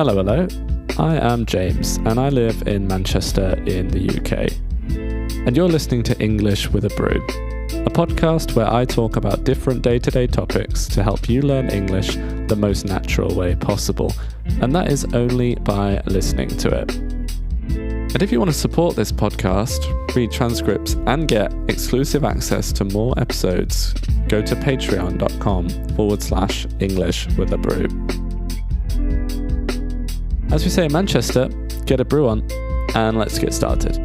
Hello. I am James, and I live in Manchester in the UK. And you're listening to English with a Brew, a podcast where I talk about different day-to-day topics to help you learn English the most natural way possible, and that is only by listening to it. And if you want to support this podcast, read transcripts, and get exclusive access to more episodes, go to patreon.com/English with a Brew. As we say in Manchester, get a brew on, and let's get started.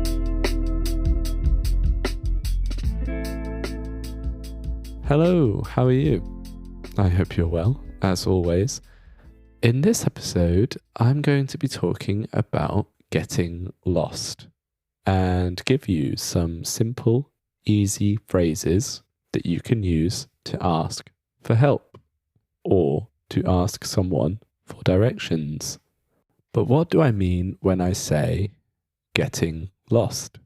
Hello, how are you? I hope you're well, as always. In this episode, I'm going to be talking about getting lost and give you some simple, easy phrases that you can use to ask for help or to ask someone for directions. But what do I mean when I say getting lost?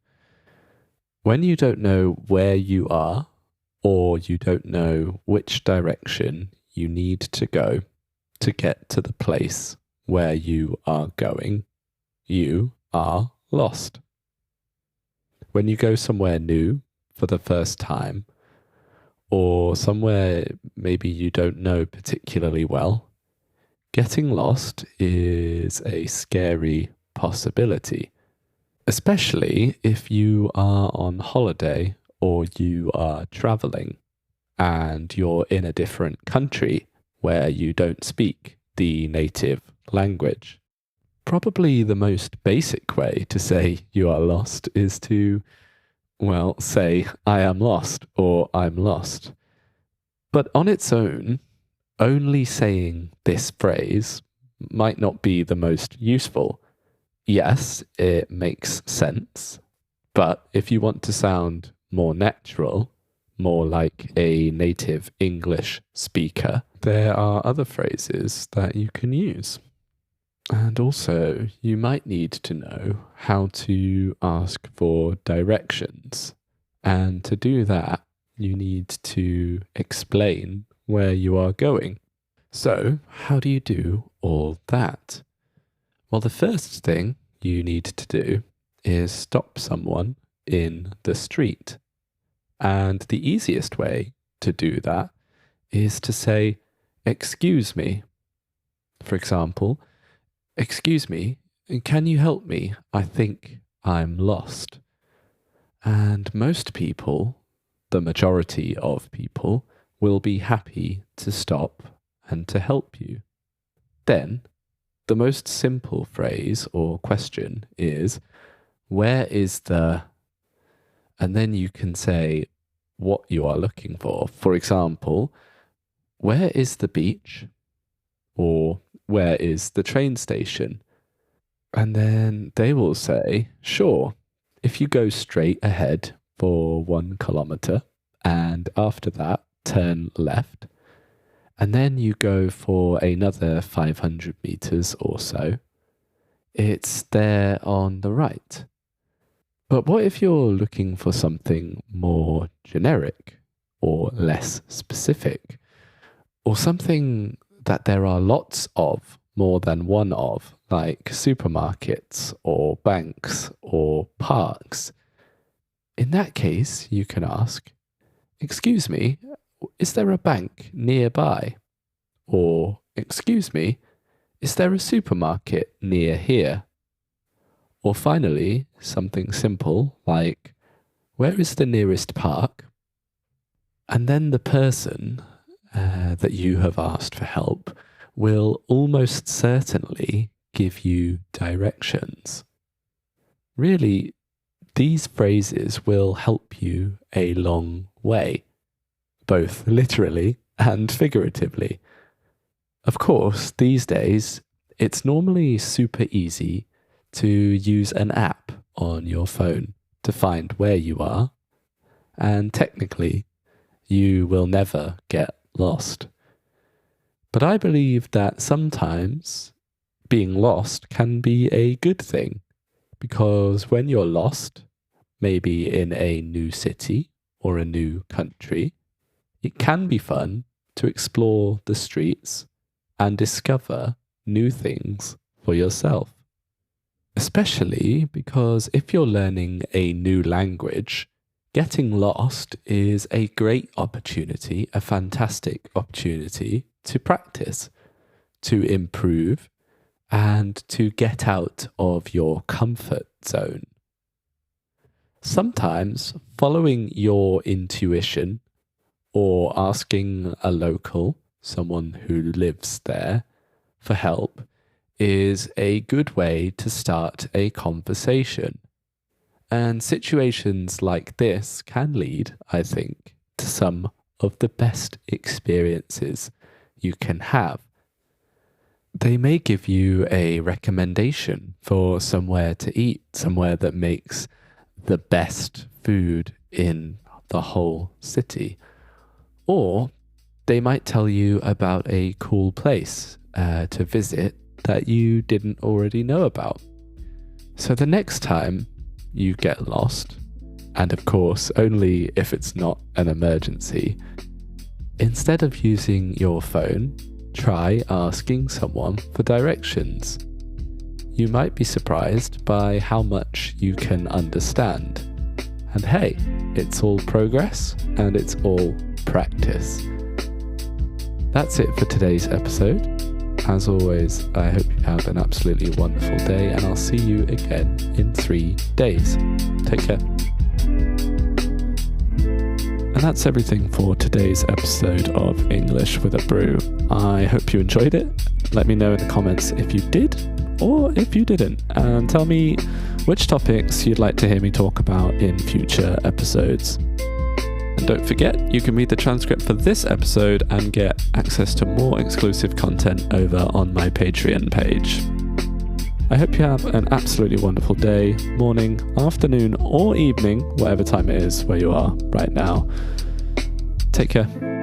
When you don't know where you are or you don't know which direction you need to go to get to the place where you are going, you are lost. When you go somewhere new for the first time, or somewhere maybe you don't know particularly well, getting lost is a scary possibility, especially if you are on holiday or you are traveling and you're in a different country where you don't speak the native language. Probably the most basic way to say you are lost is to, say, I am lost or I'm lost. But on its own, only saying this phrase might not be the most useful. Yes, it makes sense, but if you want to sound more natural, more like a native English speaker, there are other phrases that you can use. And also, you might need to know how to ask for directions. And to do that, you need to explain where you are going. So, how do you do all that? Well, the first thing you need to do is stop someone in the street. And the easiest way to do that is to say, "Excuse me." For example, "Excuse me, can you help me? I think I'm lost." And most people, the majority of people, will be happy to stop and to help you. Then, the most simple phrase or question is, where is the... And then you can say what you are looking for. For example, where is the beach? Or where is the train station? And then they will say, sure, if you go straight ahead for 1 kilometer, and after that, turn left, and then you go for another 500 meters or so, it's there on the right. But what if you're looking for something more generic or less specific, or something that there are lots of, more than one of, like supermarkets or banks or parks? In that case, you can ask, "Excuse me, is there a bank nearby?" Or, "Excuse me, is there a supermarket near here?" Or finally, something simple like, "Where is the nearest park?" And then the person that you have asked for help will almost certainly give you directions. Really, these phrases will help you a long way, both literally and figuratively. Of course, these days, it's normally super easy to use an app on your phone to find where you are, and technically, you will never get lost. But I believe that sometimes being lost can be a good thing, because when you're lost, maybe in a new city or a new country, it can be fun to explore the streets and discover new things for yourself. Especially because if you're learning a new language, getting lost is a great opportunity, a fantastic opportunity to practice, to improve, and to get out of your comfort zone. Sometimes following your intuition or asking a local, someone who lives there, for help is a good way to start a conversation. And situations like this can lead, I think, to some of the best experiences you can have. They may give you a recommendation for somewhere to eat, somewhere that makes the best food in the whole city. Or they might tell you about a cool place to visit that you didn't already know about. So the next time you get lost, and of course only if it's not an emergency, instead of using your phone, try asking someone for directions. You might be surprised by how much you can understand. And hey, it's all progress and it's all practice. That's it for today's episode. As always, I hope you have an absolutely wonderful day, and I'll see you again in 3 days. Take care. And that's everything for today's episode of English with a Brew. I hope you enjoyed it. Let me know in the comments if you did or if you didn't, and tell me which topics you'd like to hear me talk about in future episodes. And don't forget, you can read the transcript for this episode and get access to more exclusive content over on my Patreon page. I hope you have an absolutely wonderful day, morning, afternoon, or evening, whatever time it is where you are right now. Take care.